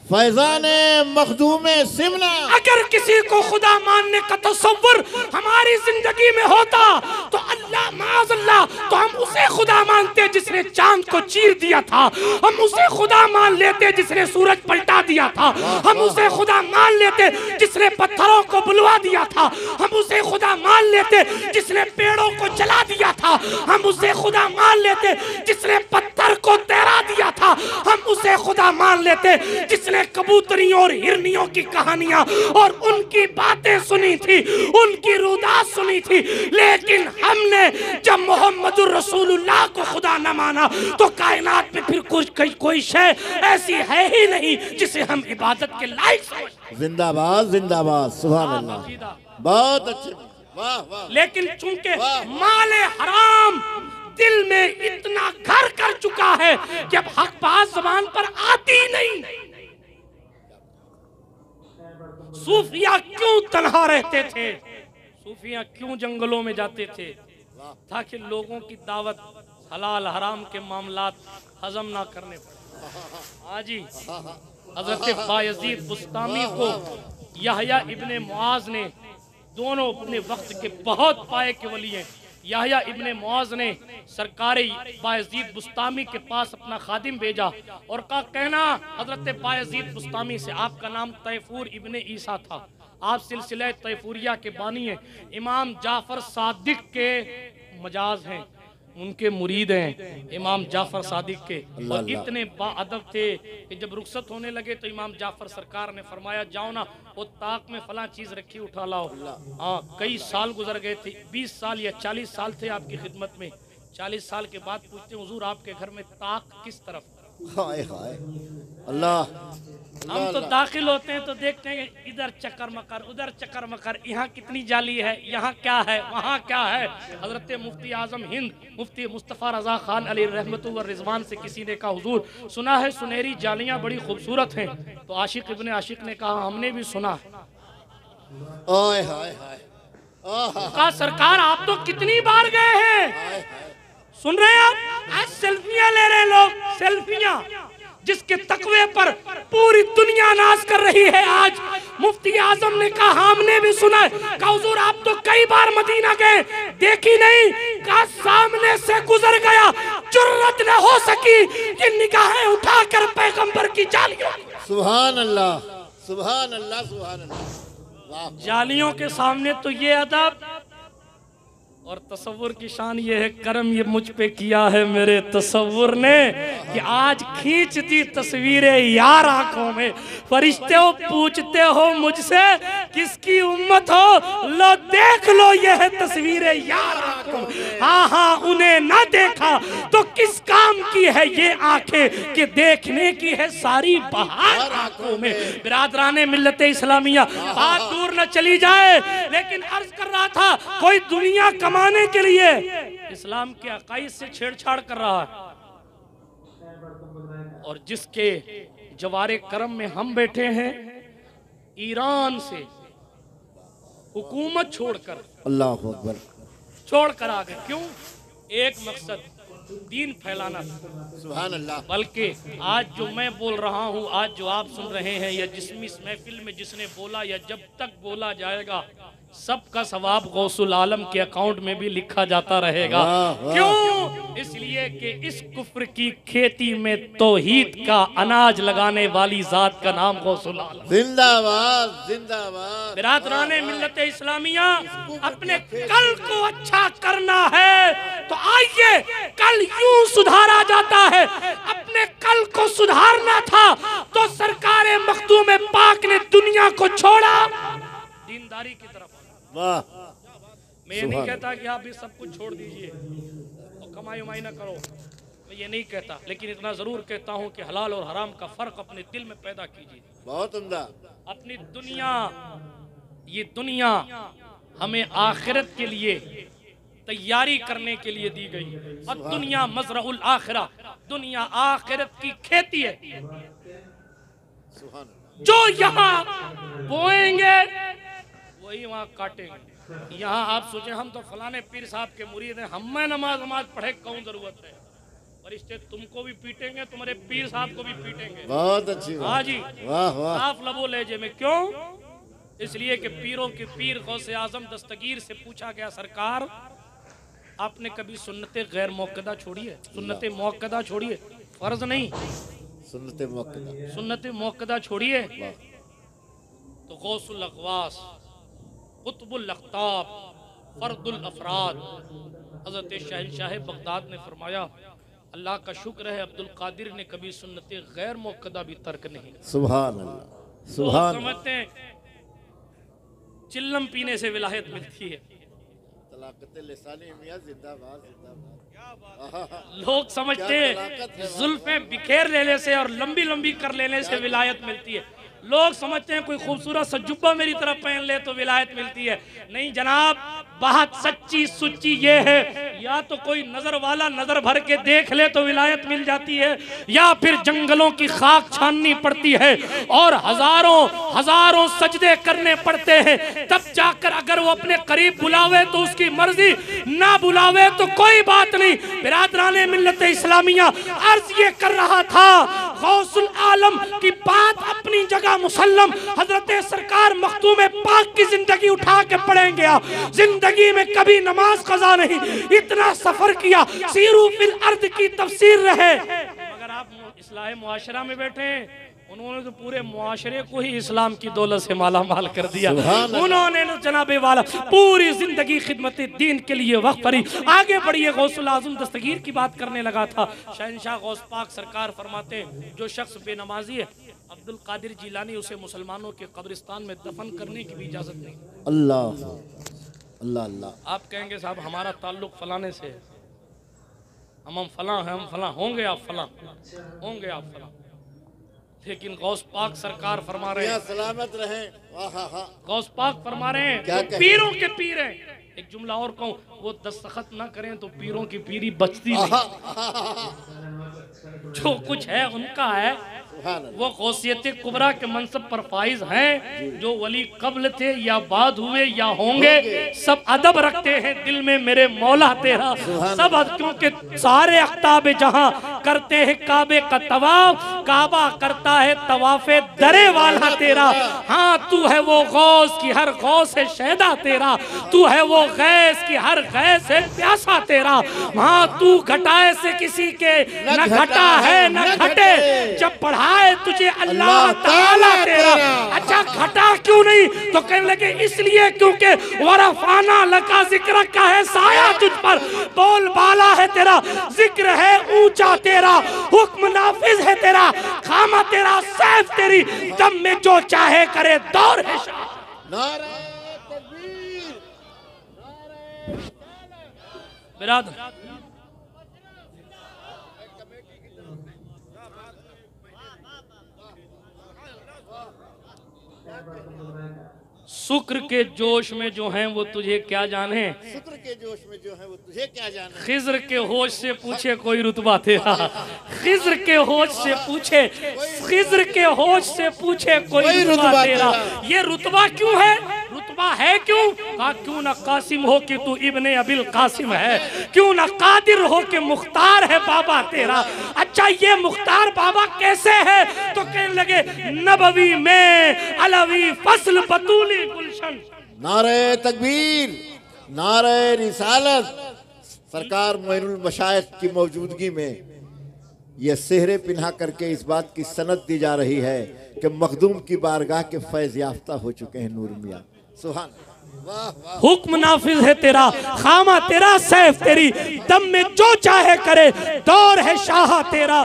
फैजाने मखदूमे सिमना। अगर किसी को खुदा मानने का तसव्वुर हमारी जिंदगी में होता तो अल्लाह माज़अल्लाह, तो हम उसे खुदा मानते जिसने चांद को चीर दिया था। हम उसे खुदा मान लेते जिसने सूरज पलटा दिया था। हम उसे खुदा मान लेते जिसने पत्थरों को बुलवा दिया था। हम उसे खुदा मान लेते जिसने पेड़ों को जला दिया था। हम उसे खुदा मान लेते जिसने पत्थर को तैरा दिया था। हम उसे खुदा मान लेते जिसने कबूतरियों और हिरनियों की कहानियां और उनकी बातें सुनी थी, उनकी रुदास सुनी थी। लेकिन हमने जब मोहम्मदुर रसूलुल्लाह को खुदा न माना तो कायनात में फिर कुछ कोई शय ऐसी है ही नहीं जिसे हम इबादत के लायक समझें। जिंदाबाद, जिंदाबाद। सुभान अल्लाह। बहुत अच्छे। वाह वाह। लेकिन चूंकि माले हराम दिल में इतना घर कर चुका है कि अब हक बात जबान पर आती नहीं। सूफिया क्यों तन्हा रहते थे? सूफिया क्यों जंगलों में जाते थे? ताकि लोगों की दावत हलाल हराम के मामलात हजम ना करने पड़े। हाँ जी, हजरत बायजीद बुस्तामी को यहया इब्ने मुआज ने, दोनों अपने वक्त के बहुत पाए के वली हैं। यहया इब्ने मुआज ने सरकार बायजीद बुस्तामी के पास अपना खादिम भेजा और का कहना हजरत बायजीद बुस्तामी से, आपका नाम तैफूर इब्ने ईसा था, आप सिलसिला तैफूरिया के बानी हैं, इमाम जाफर सादिक के मजाज हैं, उनके मुरीद हैं इमाम जाफर सादिक के। और इतने बाअदब थे कि जब रुखसत होने लगे तो इमाम जाफर सरकार ने फरमाया, जाओ ना वो ताक में फला चीज रखी उठा लाओ। हाँ, कई साल गुजर गए थे, 20 साल या 40 साल थे आपकी खिदमत में। 40 साल के बाद पूछते हुजूर आपके घर में ताक किस तरफ? हाय हाय अल्लाह। हम तो दाखिल होते हैं तो देखते हैं इधर चक्कर मकर, उधर चक्कर मकर, यहाँ कितनी जाली है, यहाँ क्या है, वहाँ क्या है। हजरत मुफ्ती आजम हिंद मुफ्ती मुस्तफ़ा रजा खान अली रहमतु व रिजवान से किसी ने कहा, हुजूर सुना है सुनहरी जालियाँ बड़ी खूबसूरत हैं। तो आशिक इब्ने आशिक ने कहा, हमने भी सुना है। हाय हाय हाय। कहा, सरकार आप तो कितनी बार गए हैं? सुन रहे हैं आप? आज सेल्फियां ले रहे लोग, सेल्फियां, जिसके तकवे पर पूरी दुनिया नाज कर रही है। आज मुफ्ती आजम ने कहा, हमने भी सुना है। कहा, हुजूर आप तो कई बार मदीना गए, देखी नहीं? कहा, सामने से गुजर गया, जुर्रत न हो सकी कि निगाहें उठाकर पैगंबर की जालियों। सुभान अल्लाह, सुभान अल्लाह, सुभान अल्लाह। जालियों के सामने तो ये अदब और तसव्वुर की शान ये है, करम ये मुझ पे किया है मेरे तसव्वुर ने कि आज खींच दी तस्वीरें यार आंखों में। फरिश्ते हो पूछते हो मुझसे किसकी उम्मत हो, लो देख लो ये है तस्वीरें यार आंखों में। हाँ हाँ, उन्हें ना देखा तो किस काम की है ये आंखें कि देखने की है सारी बहार आंखों में। बिरादराने मिल्लते इस्लामिया, बात दूर न चली जाए, लेकिन अर्ज कर रहा था, कोई दुनिया कमाने के लिए इस्लाम के अकाईद से छेड़छाड़ कर रहा है और जिसके जवारे करम में हम बैठे हैं, ईरान से हुकूमत छोड़कर, अल्लाहु अकबर, छोड़कर आ गए। क्यों? एक मकसद, दीन फैलाना। सुभान अल्लाह। बल्कि आज जो मैं बोल रहा हूँ, आज जो आप सुन रहे हैं, या जिस महफिल में जिसने बोला या जब तक बोला जाएगा, सबका सवाब गौसुल आलम के अकाउंट में भी लिखा जाता रहेगा। क्यों? इसलिए कि इस कुफ्र की खेती में तौहीद का अनाज लगाने वाली जात का नाम गौसुल आलम। जिंदाबाद जिंदाबाद। बिरादराने मिल्लत इस्लामिया, अपने कल को अच्छा करना है तो आइए, कल यूं सुधारा जाता है। अपने कल को सुधारना था तो सरकारे मखदूम पाक ने दुनिया को छोड़ा दीनदारी की तरफ। वाह। मैं ये नहीं कहता कि आप भी सब कुछ छोड़ दीजिए और कमाई उमाई ना करो, मैं ये नहीं कहता, लेकिन इतना जरूर कहता हूँ कि हलाल और हराम का फर्क अपने दिल में पैदा कीजिए। बहुत उम्दा। अपनी दुनिया, ये दुनिया हमें आखिरत के लिए तैयारी करने के लिए दी गई और दुनिया मजरउल आखिरा, दुनिया आखिरत की खेती है। जो यहाँ बोएंगे वही वहाँ काटेंगे। यहाँ आप सोचे हम तो फलाने पीर साहब के मुरीद हैं, हमें नमाज पढ़े कौन जरूरत है? फरिश्ते तुमको भी पीटेंगे, तुम्हारे पीर साहब को भी पीटेंगे। बहुत अच्छी। हाँ जी, वाह वाह। साफ लबो लहजे में। क्यों? इसलिए कि पीरों के पीर गौसे आजम दस्तगीर से पूछा गया, सरकार आपने कभी सुन्नते गैर मौक़दा छोड़ी है? सुन्नते मौक़दा छोड़ी है, फर्ज नहीं, सुन्नते मौक़दा, सुन्नते मौक़दा छोड़ी है। तो गौसुल अक़वास, कुतुबुल अख़्ताब, फर्दुल अफराद, हज़रत शहंशाह बगदाद ने फरमाया, अल्लाह का शुक्र है अब्दुल कादिर ने कभी सुन्नते गैर मौक़दा भी तर्क नहीं। सुभान अल्लाह, सुभान। समझते हैं चिल्लम पीने से विलायत मिलती है। लोग समझते हैं जुल्फें बिखेर लेने से और लंबी लंबी कर लेने से विलायत मिलती है। लोग समझते हैं कोई खूबसूरत सा जुब्बा मेरी तरफ पहन ले तो विलायत मिलती है। नहीं जनाब, बात सच्ची सुच्ची ये है, या तो कोई नजर वाला नजर भर के देख ले तो विलायत मिल जाती है, या फिर जंगलों की खाक छाननी पड़ती है और हजारों हजारों सजदे करने पड़ते हैं, तब जाकर अगर वो अपने करीब बुलावे तो उसकी मर्जी, ना बुलावे तो कोई बात नहीं। बिरादराने मिल्लत इस्लामिया, अर्ज ये कर रहा था, गौसुल आलम की बात अपनी जगह मुसल्लम, हजरत सरकार मखदूम पाक की जिंदगी उठा के पढ़ेंगे आप, जिंदगी में कभी नमाज कज़ा नहीं, इतना सफर किया, सीरू फिल अर्द की तफसीर रहे। अगर आप इस्लाह मुआशरा में बैठे, उन्होंने तो पूरे मुआशरे को ही इस्लाम की दौलत से माला माल कर दिया। उन्होंने जनाबे वाला पूरी जिंदगी खिदमत दीन के लिए वक्त करी। आगे बढ़िए, गौसुल आज़म दस्तगीर की बात करने लगा था। शहंशाह गौस पाक सरकार फरमाते हैं, जो शख्स बेनमाजी है, अब्दुल कादिर जिलानी उसे मुसलमानों के कब्रिस्तान में दफन करने की भी इजाजत नहीं। अल्लाह अल्लाह अल्लाह। आप कहेंगे साहब हमारा ताल्लुक फलाने से है, हम फलां हैं, हम फलां होंगे, आप फलां होंगे, आप फलां, लेकिन गौस पाक सरकार फरमा रहे हैं, सलामत रहे। गौस पाक फरमा रहे हैं, क्या पीरों के पीर हैं। एक जुमला और कहूं, वो दस्तखत ना करें तो पीरों की पीरी बचती नहीं। जो कुछ है उनका है, वो गौसियत कुबरा के मनसब पर फाइज हैं। जो वली कब्ल थे या बाद हुए या होंगे, सब अदब रखते हैं दिल में मेरे मौला तेरा। सब क्योंकि सारे अख्ताब जहां करते हैं काबे का तवाफ, काबा करता है तवाफे दरे वाला तेरा। हाँ, तू है वो गौस की हर गौस है शहदा तेरा, तू है वो गैस की हर गैस है प्यासा तेरा। हाँ, तू घटाए से किसी के न घटा है न घटे, जब पढ़ाए तुझे अल्लाह ताला तेरा। अच्छा, घटा क्यों नहीं? तो कहने लगे इसलिए क्योंकि वरफाना लका जिक्र का है साया तुझ पर, बोल बाला है तेरा, जिक्र है ऊंचा तेरा, हुक्म नाफिज है तेरा, खामा तेरा, सैफ तेरी, दम में जो चाहे करे दौर है शाह। नारे तकबीर, बिरादर शुक्र के जोश में जो हैं वो तुझे क्या जाने, शुक्र के जोश में जो है वो तुझे क्या जाने। खिज्र के होश से पूछे कोई रुतबा तेरा, खिज्र के होश से पूछे, खिज्र के होश से पूछे कोई रुतबा तेरा। ये रुतबा क्यों है? रुतबा है क्यों? कहा क्यों ना कासिम हो कि तू इब्ने अबिल कासिम है, क्यों ना कादिर हो कि मुख्तार है बाबा तेरा। अच्छा, ये मुख्तार बाबा कैसे है? तो कहने लगे नबवी में अलवी फसल बतूली गुलशन, नारे तकबीर, नारे रिसालत। सरकार मोइनुल मशाइख की मौजूदगी में ये सेहरे पिन्हा करके इस बात की सनद दी जा रही है कि मखदूम की बारगाह के फैज याफ्ता हो चुके हैं नूर मियां। सुभान, वाह वाह। हुक्म नाफिज है तेरा, खामा तेरा, सैफ तेरी, दम में जो चाहे करे, दौर है शाह तेरा।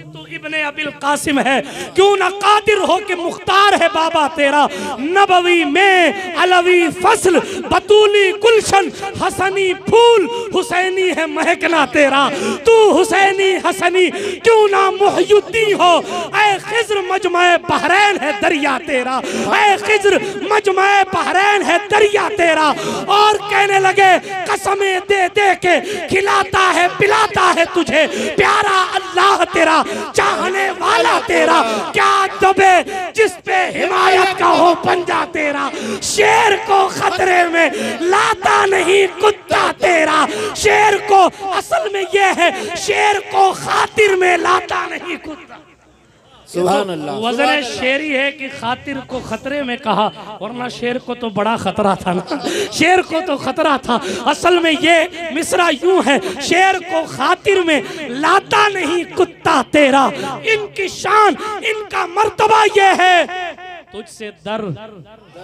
तू इब्ने अबिल कासिम है, क्यों ना कादिर हो के मुख्तार है बाबा तेरा। नबवी में अलवी फसल, बतूली गुलशन, हसनी फूल, हुसैनी है महकना तेरा। तू हुसैनी हसनी क्यों ना मुहय्युद्दीन हो, ऐ खिज्र मजमे बहरैन है दरिया तेरा। ऐ खिज्र मजमे बहरैन है दरिया तेरा। और कहने लगे कसमें दे दे के खिलाता है पिलाता है तुझे प्यारा अल्लाह तेरा, चाहने वाला तेरा। क्या दबे जिस पे हिमायत का हो पंजा तेरा। शेर को खतरे में लाता नहीं कुत्ता तेरा। शेर को असल में ये है, शेर को खातिर में लाता नहीं कुत्ता। सुभान अल्लाह। वजन शेरी है कि खातिर को खतरे में कहा, वरना शेर को तो बड़ा खतरा था ना। शेर को तो खतरा था। असल में ये मिसरा यूं है, शेर को खातिर में लाता नहीं कुत्ता तेरा। इनकी शान, इनका मर्तबा ये है, तुझसे दर,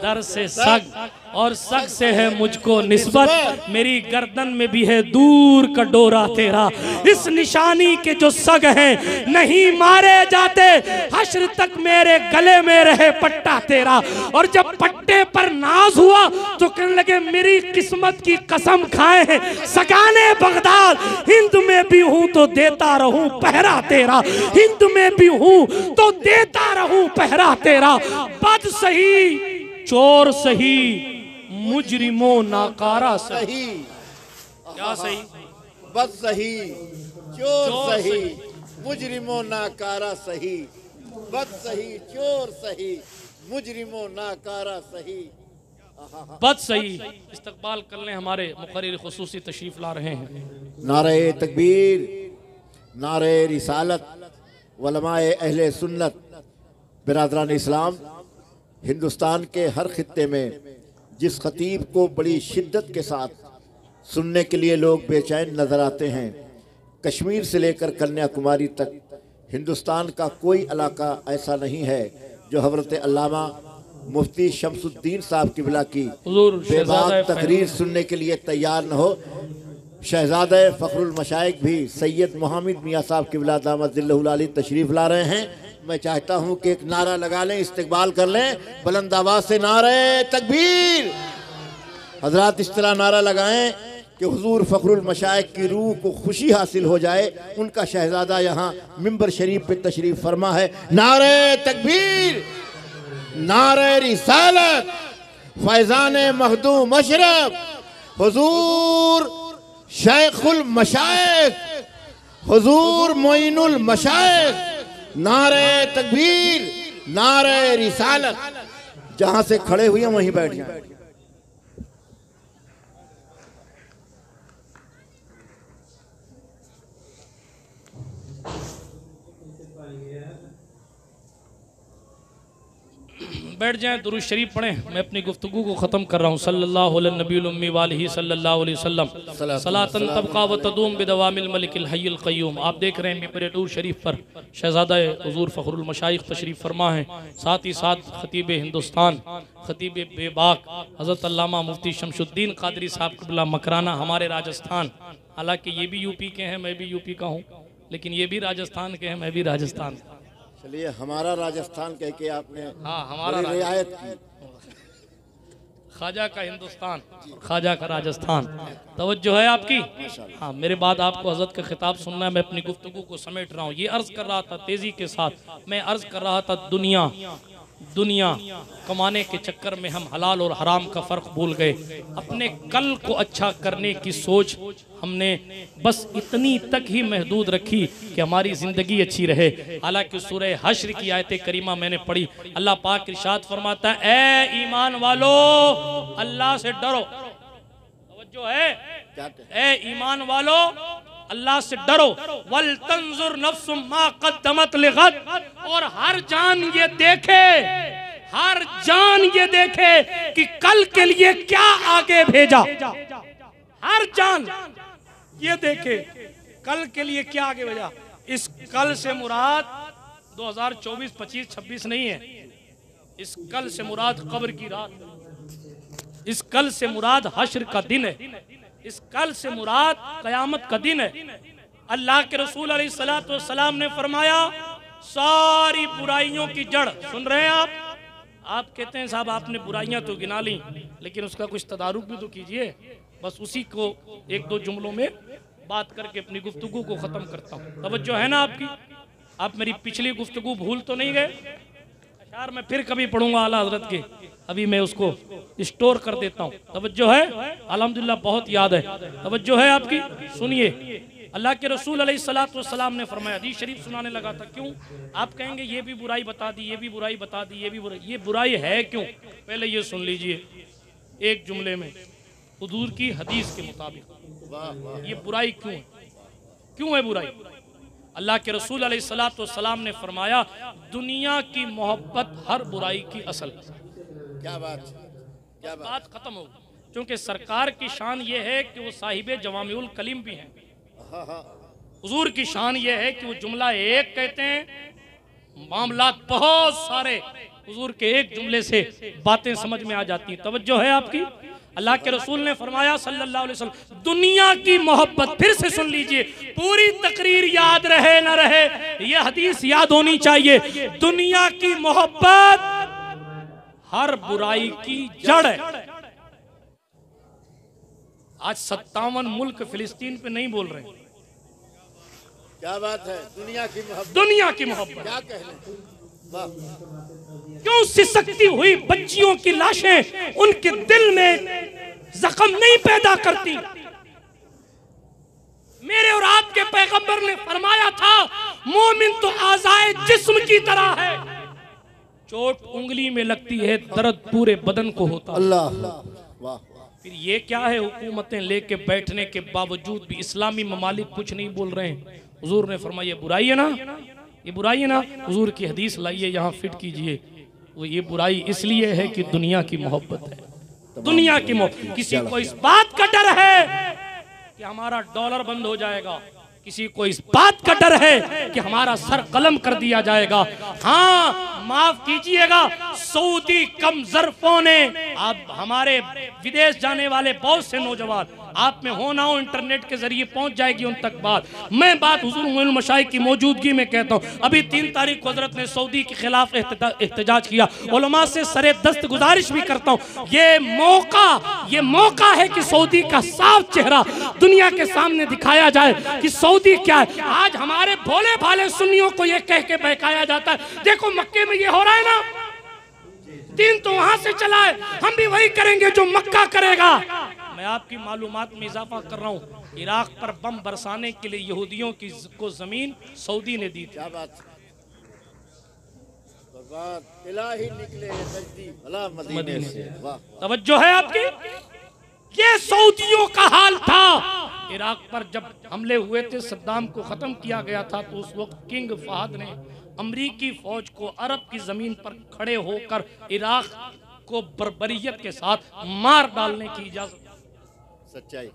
दर से सग, और सग से है मुझको निस्बत। मेरी गर्दन में भी है दूर का डोरा तेरा। इस निशानी के जो सग हैं नहीं मारे जाते, हश्र तक मेरे गले में रहे पट्टा तेरा। और जब पट्टे पर नाज हुआ तो कहने लगे मेरी किस्मत की कसम खाए हैं सगाने बगदाद। हिंद में भी हूं तो देता रहूं पहरा तेरा। हिंद में भी हूं तो देता रहूं पहरा तेरा। बद सही चोर सही, मुजरिमो नाकारा सही, क्या सही? बद सही, चोर सही, मुजरिमो नाकारा सही। बद सही, चोर सही, मुजरिमो नाकारा सही। बद सही। इस्तकबाल कर लें, हमारे मुकर्रिर खुसूसी तशरीफ ला रहे हैं। नारे तकबीर, नारे रिसालत। उलमाए अहले सुन्नत, बिरादरान इस्लाम, हिंदुस्तान के हर खित्ते में जिस खतीब को बड़ी शिद्दत के साथ सुनने के लिए लोग बेचैन नजर आते हैं, कश्मीर से लेकर कन्याकुमारी तक हिंदुस्तान का कोई इलाका ऐसा नहीं है जो हज़रत अल्लामा मुफ्ती शमसुद्दीन साहब किबला की बेबाक तकरीर सुनने के लिए तैयार न हो। शहजादे फ़खरुल मशाइख भी सैयद मोहम्मद मियाँ साहब किबला दामत ज़िल्लहुल आली तशरीफ़ ला रहे हैं। मैं चाहता हूं कि एक नारा लगा लें, इस्तकबाल कर लें बुलंद आवाज से, नारे तकबीर। हजरात इस तरह नारा लगाएं कि हुजूर फ़खरुल मशाइख की रूह को खुशी हासिल हो जाए। उनका शहजादा यहाँ मिंबर शरीफ पे तशरीफ फरमा है। नारे तकबीर, नारे रिसालत, फैजान मखदूम अशरफ, हुजूर शेखुल मशाइख, हुजूर मोइनुल मशाइख। नारे तकबीर, नारे रिसालत। जहां से खड़े हुए वहीं बैठ जाएं। बैठ जाएं, दुरूद शरीफ पढ़ें। मैं अपनी गुफ्तगू को ख़त्म कर रहा हूँ। सल्लल्लाहु अलैहि नबील उम्मी वालिही सल्लल्लाहु अलैहि वसल्लम, सलातन तबका व तदूम बिदवामिल मलिकिल हय्युल क़य्यूम। आप देख रहे हैं मिंबर दूर शरीफ पर शहजादा हुजूर फ़खरुल मशाइख तशरीफ़ फरमा है। साथ ही साथ खतीब हिंदुस्तान, खतीब बेबाक हज़रत अल्लामा मुफ्ती शमसुद्दीन कादरी साहब क़िबला मकराना, हमारे राजस्थान। हालांकि ये भी यूपी के हैं, मैं भी यूपी का हूँ, लेकिन ये भी राजस्थान के हैं, मैं भी राजस्थान का। चलिए, हमारा राजस्थान कह के आपने हाँ हमारा रियायत की। ख्वाजा का हिंदुस्तान, ख्वाजा का राजस्थान। तवज्जो है आपकी? हाँ, मेरे बाद आपको हजरत का खिताब सुनना है। मैं अपनी गुफ्तगू को समेट रहा हूँ। ये अर्ज कर रहा था तेजी के साथ, मैं अर्ज कर रहा था दुनिया दुनिया कमाने के चक्कर में हम हलाल और हराम का फ़र्क भूल गए। अपने कल को अच्छा करने की सोच हमने बस इतनी तक ही महदूद रखी कि हमारी ज़िंदगी अच्छी रहे। हालांकि सूरह हश्र की आयत करीमा मैंने पढ़ी, अल्लाह पाक इरशाद फरमाता है, ए ईमान वालो अल्लाह से डरो। तवज्जो है, ए ईमान वालो अल्लाह से डरो। वल तंजुर नफ्सुम मा कद्दमत लिगद, और हर जान ये देखे, हर जान ये देखे कि कल के लिए क्या आगे भेजा। हर जान ये देखे कल के लिए क्या आगे भेजा। इस कल से मुराद 2024, 25, 26 नहीं है। इस कल से मुराद कब्र की रात। इस कल से मुराद हश्र का दिन है। इस कल से मुराद कयामत का दिन है। अल्लाह के रसूल अलैहिस्सलातु वस्सलाम ने फरमाया सारी बुराइयों की जड़, सुन रहे हैं आप कहते हैं साहब आपने बुराइयां तो गिना ली, लेकिन उसका कुछ तदारुक भी तो कीजिए। बस उसी को एक दो जुमलों में बात करके अपनी गुफ्तगू को ख़त्म करता हूँ। तवज्जो है ना आपकी? आप मेरी पिछली गुफ्तगू भूल तो नहीं गए? अशार मैं फिर कभी पढ़ूंगा आला हजरत के, अभी मैं उसको स्टोर कर देता हूँ। तवज्जो है? अल्हम्दुलिल्लाह बहुत याद है। तवज्जो है आपकी? सुनिए, अल्लाह के रसूल अलैहिस्सलातु वस्सलाम ने फरमाया, हदीस शरीफ सुनाने लगा था। क्यों? आप कहेंगे ये भी बुराई बता दी, ये भी बुराई बता दी, ये भी बुराई, ये बुराई है क्यों? पहले ये सुन लीजिए एक जुमले में, हुजूर की हदीस के मुताबिक ये बुराई क्यों है? क्यों है बुराई? अल्लाह के रसूल अलैहिस्सलातु वस्सलाम ने फरमाया दुनिया की मोहब्बत हर बुराई की असल। क्या बात, क्या बात खत्म हो गई। क्योंकि सरकार की शान ये है कि वो साहिबे जवामिउल कलीम भी हैं। हुजूर की शान ये है कि वो जुमला एक कहते हैं, मामलात बहुत सारे हुजूर के एक जुमले से बातें समझ में आ जाती हैं। तवज्जो है आपकी? अल्लाह के रसूल ने फरमाया सल्लल्लाहु अलैहि वसल्लम दुनिया की मोहब्बत, फिर से सुन लीजिए, पूरी तकरीर याद रहे न रहे, यह हदीस याद होनी चाहिए। दुनिया की मोहब्बत हर बुराई की जड़ है। आज 57 मुल्क फिलिस्तीन पे नहीं बोल रहे। क्या बात है? दुनिया की मोहब्बत, दुनिया की मोहब्बत क्या कहने? क्यों सिसकती हुई बच्चियों की लाशें उनके दिल में जख्म नहीं पैदा करती? मेरे और आपके पैगंबर ने फरमाया था मोमिन तो आज़ाए जिस्म की तरह है, चोट उंगली में लगती है, दर्द पूरे बदन को होता। अल्लाह वाह। फिर ये क्या है, हुकूमतें लेके बैठने के बावजूद भी इस्लामी ममालिक कुछ नहीं बोल रहे हैं। हुजूर ने फरमाया ये बुराई है ना, ये बुराई है ना। हुजूर की हदीस लाइए यहाँ फिट कीजिए। वो ये बुराई इसलिए है कि दुनिया की मोहब्बत है। दुनिया की मोहब्बत। किसी को इस बात का डर है कि हमारा डॉलर बंद हो जाएगा, किसी को इस बात का डर है कि हमारा सर कलम कर दिया जाएगा। हाँ माफ कीजिएगा, सऊदी कम ज़र्फों ने, आप हमारे विदेश जाने वाले बहुत से नौजवान आप में हो ना हो इंटरनेट के जरिए पहुंच जाएगी उन तक बात। मैं बात हुजूर मुइनुल मशाइख की मौजूदगी में कहता हूं। अभी 3 तारीख को हजरत ने सऊदी के खिलाफ एहतजाज किया। उलमा से सरे दस्त गुजारिश भी करता हूं, ये मौका है कि सऊदी का साफ चेहरा दुनिया के सामने दिखाया जाए कि सऊदी क्या है। आज हमारे भोले भाले सुन्नियों को ये कह के बहकाया जाता है, देखो मक्के में ये हो रहा है ना, दिन तो वहां से चला है, हम भी वही करेंगे जो मक्का करेगा। मैं आपकी मालूमात में इजाफा कर रहा हूँ, इराक पर बम बरसाने के लिए यहूदियों की को जमीन सऊदी ने दी थी। क्या बात, इलाही निकले नजदी भला मदीने से। वाह, तवज्जो है आपकी? ये सऊदियों का हाल था। इराक पर जब हमले हुए थे, सद्दाम को खत्म किया गया था, तो उस वक्त किंग फहद ने अमरीकी फौज को अरब की जमीन पर खड़े होकर इराक को बर्बरियत के साथ मार डालने की इजाजत। सच्चाई।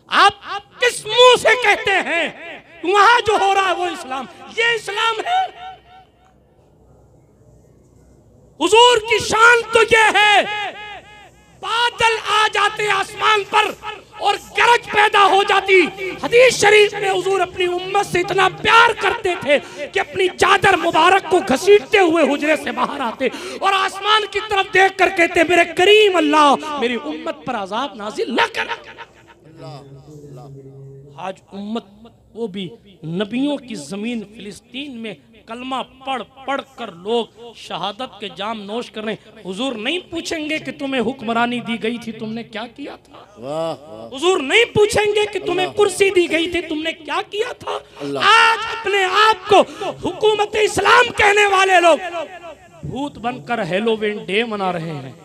आप किस मुंह से कहते हैं वहां जो हो रहा है वो इस्लाम? ये इस्लाम है? हुजूर की शान तो ये है, बादल आ जाते आसमान पर और गरज पैदा हो जाती। हदीस शरीफ में हुजूर अपनी उम्मत से इतना प्यार करते थे कि अपनी चादर मुबारक को घसीटते हुए हुजरे से बाहर आते और आसमान की तरफ देख कर कहते मेरे करीम अल्लाह मेरी उम्मत पर अजाब नाजिल न कर। आज उम्मत, वो भी नबियों की जमीन फिलिस्तीन में कलमा पढ़ पढ़ कर लोग शहादत के जाम नोश कर रहे हैं। हुजूर नहीं पूछेंगे कि तुम्हें हुक्मरानी दी गई थी, तुमने क्या किया था? हुजूर नहीं पूछेंगे कि तुम्हें कुर्सी दी गई थी, तुमने क्या किया था? आज अपने आप को हुकूमत इस्लाम कहने वाले लोग भूत बनकर हेलोवीन डे मना रहे हैं,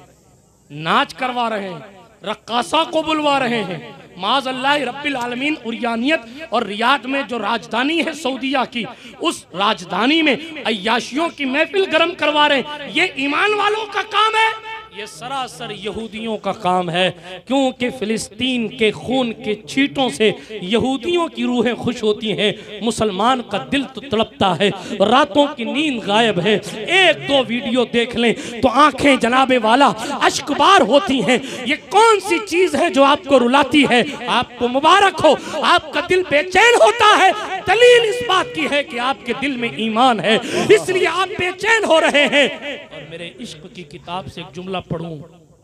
नाच करवा रहे हैं, रक्कासा को बुलवा रहे हैं, माज़ अल्लाह रब्बिल आलमीन उरियानियत और रियाद में जो राजधानी है सऊदीया की, उस राजधानी में अय्याशियों की महफिल गर्म करवा रहे हैं। ये ईमान वालों का काम है, ये सरासर यहूदियों का काम है। क्योंकि फिलिस्तीन के खून के छींटों से यहूदियों की रूहें खुश होती हैं, मुसलमान का दिल तो तड़पता है, रातों की नींद गायब है। एक दो वीडियो देख लें तो आंखें जनाबे वाला अश्कबार होती हैं। ये कौन सी चीज है जो आपको रुलाती है? आपको मुबारक हो, आपका दिल बेचैन होता है। दलील इस बात की है कि आपके दिल में ईमान है, इसलिए आप बेचैन हो रहे हैं। और मेरे इश्क की किताब से एक जुमला पढ़ूं,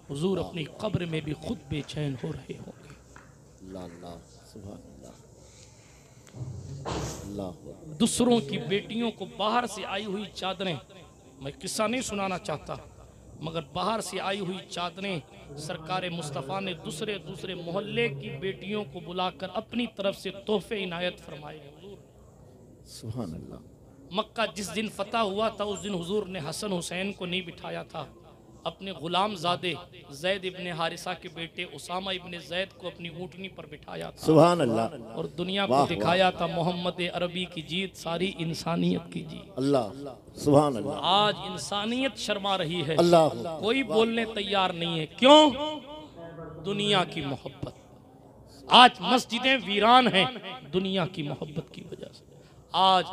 हुजूर अपनी कब्र में भी खुद बेचैन हो रहे होंगे। दूसरों की बेटियों को बाहर से आई हुई चादरें, मैं किस्सा नहीं सुनाना चाहता, मगर बाहर से आई हुई चादरें सरकार मुस्तफ़ा ने दूसरे दूसरे मोहल्ले की बेटियों को बुलाकर अपनी तरफ से तोहफे इनायत फरमाए। सुभान अल्लाह। मक्का जिस दिन फतह हुआ था उस दिन हुजूर ने हसन हुसैन को नहीं बिठाया था, अपने गुलाम ज़ादे ज़ैद इब्ने हारिसा के बेटे उसामा इब्ने ज़ैद को अपनी ऊँटनी पर बिठाया था। सुभान अल्लाह। और दुनिया को दिखाया था मोहम्मद अरबी की जीत सारी इंसानियत की जीत। अल्लाह सुभान अल्लाह। आज इंसानियत शर्मा रही है, अल्लाह कोई बोलने तैयार नहीं है। क्यों? दुनिया की मोहब्बत। आज मस्जिदें वीरान हैं दुनिया की मोहब्बत की वजह से। आज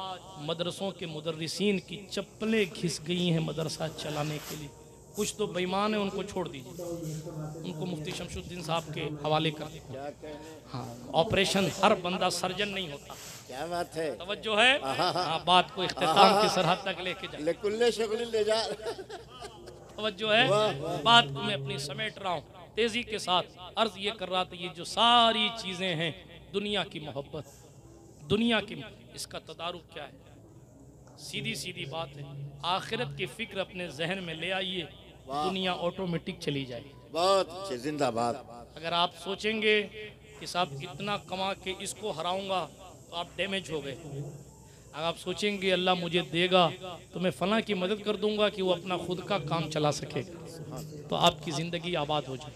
मदरसों के मुदर्रिसीन की चप्पलें घिस गई हैं मदरसा चलाने के लिए। कुछ तो बेईमान है, उनको छोड़ दीजिए, उनको मुफ्ती शमशुद्दीन साहब के हवाले कर दीजिए। हाँ, ऑपरेशन हर बंदा सर्जन नहीं होता। क्या बात है, तवज्जो है। हाँ, बात को इख्तिताम की सरहद तक लेके जा, लेकुल्ले शगुल ले जा। तवज्जो है। बात को मैं अपनी समेट रहा हूँ तेजी के साथ। अर्ज ये कर रहा था, ये जो सारी चीजें हैं दुनिया की मोहब्बत, दुनिया की, इसका तदारुक क्या है? सीधी सीधी बात है, आखिरत की फिक्र अपने जहन में ले आइए, दुनिया ऑटोमेटिक चली जाएगी। बहुत अच्छे, जिंदाबाद। अगर आप सोचेंगे कि साहब इतना कमा के इसको हराऊंगा तो आप डैमेज हो गए। अगर आप सोचेंगे अल्लाह मुझे देगा तो मैं फलां की मदद कर दूंगा कि वो अपना खुद का काम चला सके, तो आपकी ज़िंदगी आबाद हो जाए।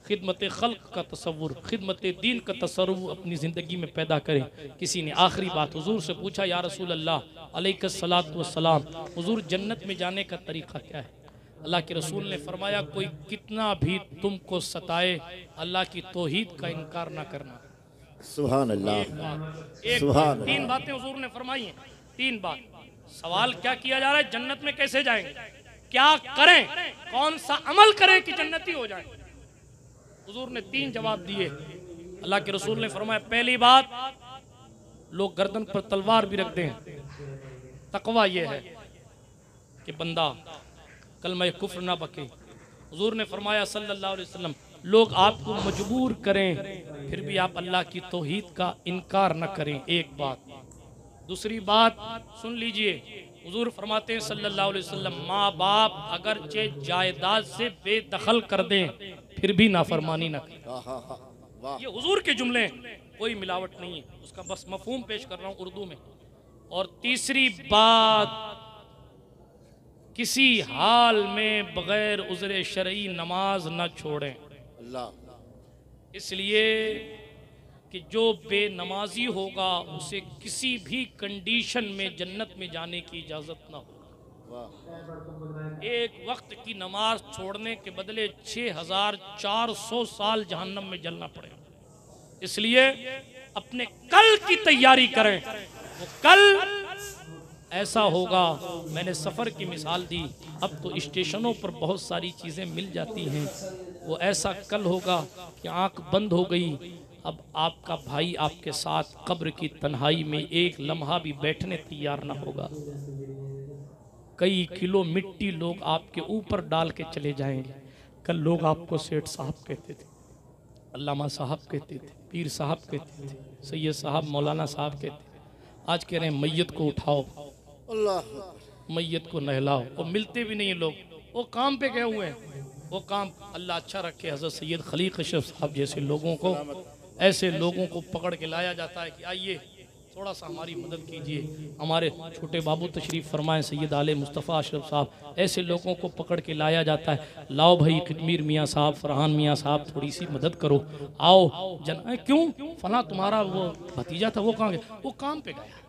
खिदमत खल्क का तसव्वुर, खिदमत दीन का तसव्वुर अपनी ज़िंदगी में पैदा करें। किसी ने आखिरी बात हुजूर से पूछा, या रसूल अल्लाह अलैहिस्सलातु वस्सलाम, हुजूर जन्नत में जाने का तरीक़ा क्या है? अल्लाह के रसूल ने फरमाया, कोई कितना भी तुमको सताए अल्लाह की तौहीद का इनकार ना करना। सुभान अल्लाह। एक तीन बातें हुजूर ने फरमाई हैं, तीन बात। सवाल क्या किया जा रहा है? जन्नत में कैसे जाएंगे, क्या करें, कौन सा अमल करें कि जन्नती हो जाए? हुजूर ने तीन जवाब दिए। अल्लाह के रसूल ने फरमाया, पहली बात, लोग गर्दन पर तलवार भी रखते हैं, तकवा यह है कि बंदा कलमा कुफ्र ना बके। हुजूर ने फरमाया सल्लल्लाहु अलैहि वसल्लम, लोग आपको मजबूर करें फिर भी आप अल्लाह की तौहीद का इनकार न करें। एक बात। दूसरी बात सुन लीजिए, हुजूर फरमाते हैं सल्लल्लाहु अलैहि वसल्लम, माँ बाप अगरचे जायदाद से बेदखल कर दें फिर भी नाफरमानी न करें। ये हुजूर के जुमले हैं, कोई मिलावट नहीं है, उसका बस मफहूम पेश कर रहा हूँ उर्दू में। और तीसरी बात, किसी हाल में बगैर उज़्र शरई नमाज न छोड़ें। अल्लाह। इसलिए कि जो बेनमाजी होगा उसे किसी भी कंडीशन में जन्नत में जाने की इजाज़त ना होगा। एक वक्त की नमाज छोड़ने के बदले 6400 साल जहन्नम में जलना पड़ेगा। इसलिए अपने कल की तैयारी करें। वो कल ऐसा होगा, मैंने सफ़र की मिसाल दी, अब तो स्टेशनों पर बहुत सारी चीज़ें मिल जाती हैं। वो ऐसा कल होगा कि आंख बंद हो गई, अब आपका भाई आपके साथ कब्र की तन्हाई में एक लम्हा भी बैठने तैयार ना होगा। कई किलो मिट्टी लोग आपके ऊपर डाल के चले जाएंगे। कल लोग आपको सेठ साहब कहते थे, अल्लामा साहब कहते थे, पीर साहब कहते थे, सैयद साहब, मौलाना साहब कहते थे। आज कह रहे हैं मैयत को उठाओ, अल्लाह मैयत को नहलाओ। वो मिलते भी नहीं लोग, वो काम पे गए हुए हैं। वो काम अल्लाह अच्छा रखे, हज़रत सैयद खलील कशफ साहब जैसे लोगों को, ऐसे लोगों को पकड़ के लाया जाता है कि आइए थोड़ा सा हमारी मदद कीजिए। हमारे छोटे बाबू तशरीफ़ फरमाएं, सैयद आले मुस्तफ़ा अशरफ साहब। ऐसे लोगों को पकड़ के लाया जाता है, लाओ भाई खिदमीर मियाँ साहब, फरहान मियाँ साहब, थोड़ी सी मदद करो, आओ क्यों फला तुम्हारा वो भतीजा था वो कहाँ गया? वो काम पे गया,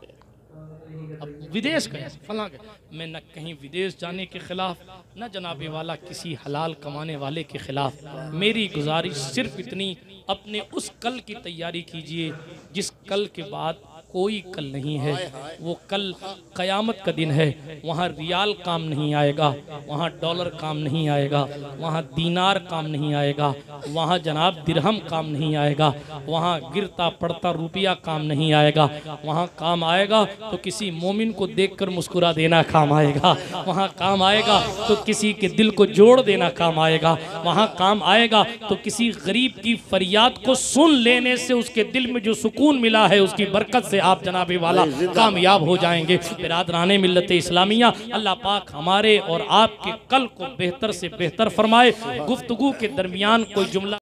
अब विदेश गया फला गया। मैं न कहीं विदेश जाने के ख़िलाफ़, न जनाबे वाला किसी हलाल कमाने वाले के ख़िलाफ़। मेरी गुजारिश सिर्फ इतनी, अपने उस कल की तैयारी कीजिए जिस कल के बाद कोई कल नहीं है। वो कल क़यामत का दिन है। वहाँ रियाल काम नहीं आएगा, वहाँ डॉलर काम नहीं आएगा, वहाँ दीनार काम नहीं आएगा, वहाँ जनाब दिरहम काम नहीं आएगा, वहाँ गिरता पड़ता रुपया काम नहीं आएगा। वहाँ काम आएगा तो किसी मोमिन को देखकर मुस्कुरा देना काम आएगा। वहाँ काम आएगा तो किसी के दिल को जोड़ देना काम आएगा। वहाँ काम आएगा तो किसी गरीब की फरियाद को सुन लेने से उसके दिल में जो सुकून मिला है उसकी बरकत से आप जनाबे वाला कामयाब हो जाएंगे। बिरादराने मिल्लत इस्लामिया, अल्लाह पाक हमारे और आपके कल को बेहतर से बेहतर फरमाए। गुफ्तगू के दरमियान कोई जुमला